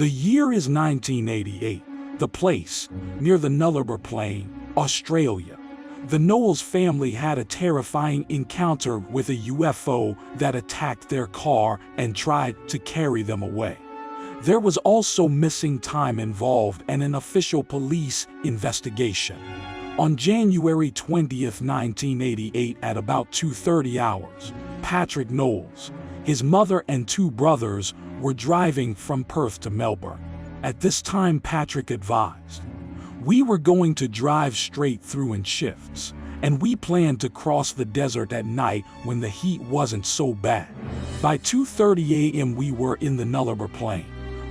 The year is 1988. The place, near the Nullarbor Plain, Australia. The Knowles family had a terrifying encounter with a UFO that attacked their car and tried to carry them away. There was also missing time involved and an official police investigation. On January 20th, 1988 at about 2:30 hours, Patrick Knowles, his mother and two brothers were driving from Perth to Melbourne. At this time, Patrick advised, "We were going to drive straight through in shifts, and we planned to cross the desert at night when the heat wasn't so bad." By 2:30 a.m. we were in the Nullarbor Plain.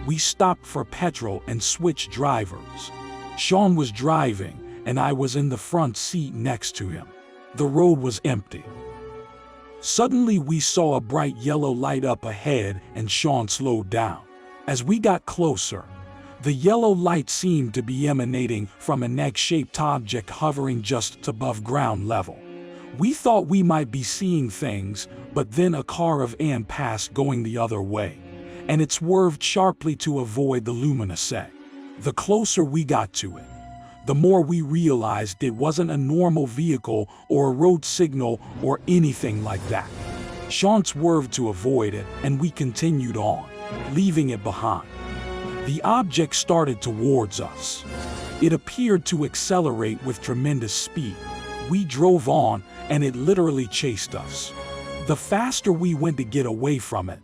We stopped for petrol and switched drivers. Sean was driving, and I was in the front seat next to him. The road was empty. Suddenly we saw a bright yellow light up ahead and Sean slowed down. As we got closer, the yellow light seemed to be emanating from an egg-shaped object hovering just above ground level. We thought we might be seeing things, but then a car of Ann passed going the other way, and it swerved sharply to avoid the luminous egg. The closer we got to it, the more we realized it wasn't a normal vehicle or a road signal or anything like that. Sean swerved to avoid it, and we continued on, leaving it behind. The object started towards us. It appeared to accelerate with tremendous speed. We drove on, and it literally chased us. The faster we went to get away from it,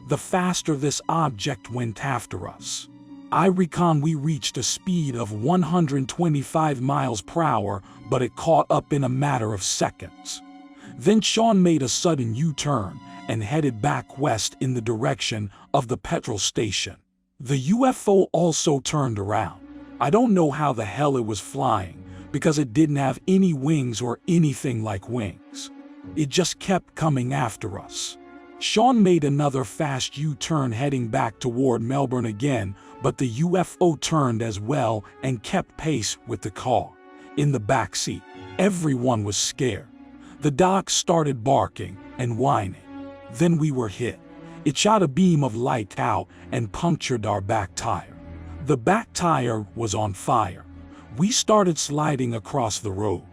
the faster this object went after us. I reckon we reached a speed of 125 miles per hour, but it caught up in a matter of seconds. Then Sean made a sudden U-turn and headed back west in the direction of the petrol station. The UFO also turned around. I don't know how the hell it was flying, because it didn't have any wings or anything like wings. It just kept coming after us. Sean made another fast U-turn heading back toward Melbourne again, but the UFO turned as well and kept pace with the car. In the back seat, everyone was scared. The dog started barking and whining. Then we were hit. It shot a beam of light out and punctured our back tire. The back tire was on fire. We started sliding across the road.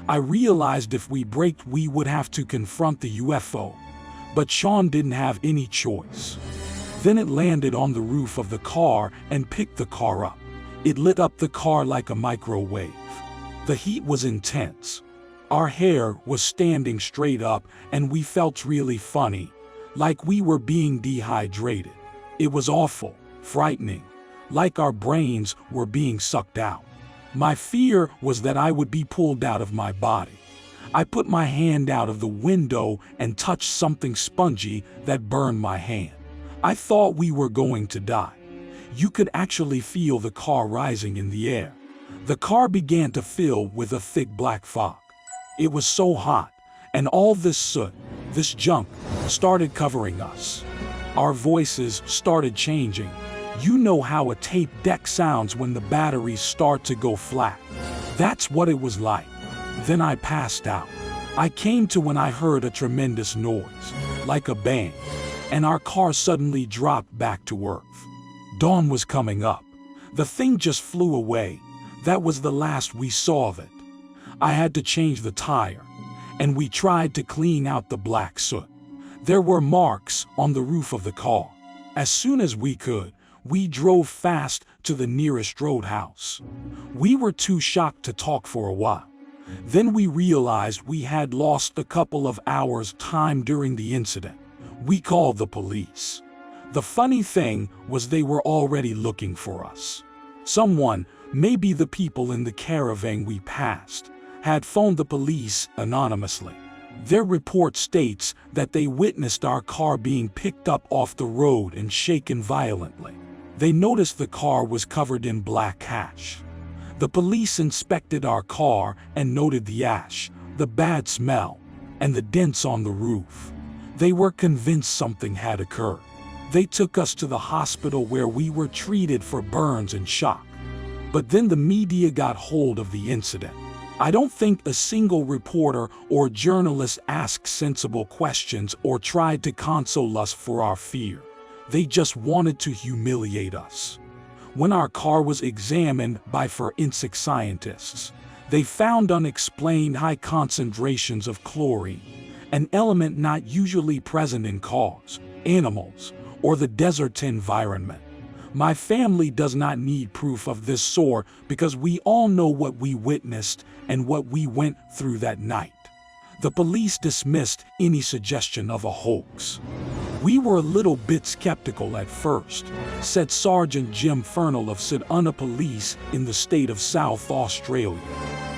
I realized if we braked we would have to confront the UFO. But Sean didn't have any choice. Then it landed on the roof of the car and picked the car up. It lit up the car like a microwave. The heat was intense. Our hair was standing straight up and we felt really funny, like we were being dehydrated. It was awful, frightening, like our brains were being sucked out. My fear was that I would be pulled out of my body. I put my hand out of the window and touched something spongy that burned my hand. I thought we were going to die. You could actually feel the car rising in the air. The car began to fill with a thick black fog. It was so hot, and all this soot, this junk, started covering us. Our voices started changing. You know how a tape deck sounds when the batteries start to go flat. That's what it was like. Then I passed out. I came to when I heard a tremendous noise, like a bang, and our car suddenly dropped back to earth. Dawn was coming up. The thing just flew away. That was the last we saw of it. I had to change the tire, and we tried to clean out the black soot. There were marks on the roof of the car. As soon as we could, we drove fast to the nearest roadhouse. We were too shocked to talk for a while. Then we realized we had lost a couple of hours' time during the incident. We called the police. The funny thing was they were already looking for us. Someone, maybe the people in the caravan we passed, had phoned the police anonymously. Their report states that they witnessed our car being picked up off the road and shaken violently. They noticed the car was covered in black ash. The police inspected our car and noted the ash, the bad smell, and the dents on the roof. They were convinced something had occurred. They took us to the hospital where we were treated for burns and shock. But then the media got hold of the incident. I don't think a single reporter or journalist asked sensible questions or tried to console us for our fear. They just wanted to humiliate us. When our car was examined by forensic scientists, they found unexplained high concentrations of chlorine, an element not usually present in cars, animals, or the desert environment. My family does not need proof of this sort because we all know what we witnessed and what we went through that night. The police dismissed any suggestion of a hoax. We were a little bit skeptical at first, said Sergeant Jim Fernell of Siduna Police in the state of South Australia.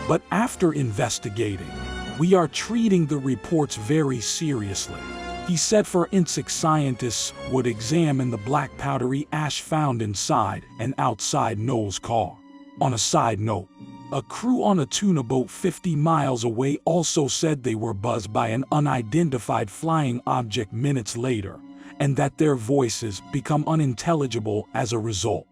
But after investigating, we are treating the reports very seriously. He said forensic scientists would examine the black powdery ash found inside and outside Knowles' car. On a side note, a crew on a tuna boat 50 miles away also said they were buzzed by an unidentified flying object minutes later, and that their voices become unintelligible as a result.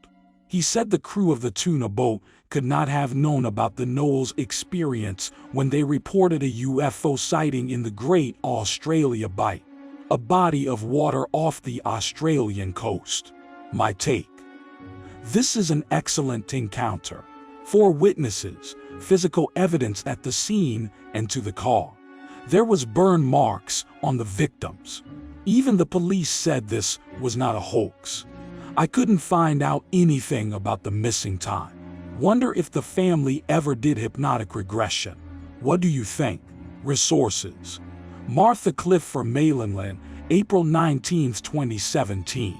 He said the crew of the tuna boat could not have known about the Knowles experience when they reported a UFO sighting in the Great Australia Bight, a body of water off the Australian coast. My take: this is an excellent encounter. 4 witnesses, physical evidence at the scene and to the car. There was burn marks on the victims. Even the police said this was not a hoax. I couldn't find out anything about the missing time. Wonder if the family ever did hypnotic regression. What do you think? Resources: Martha Cliff for Maylanland, April 19, 2017.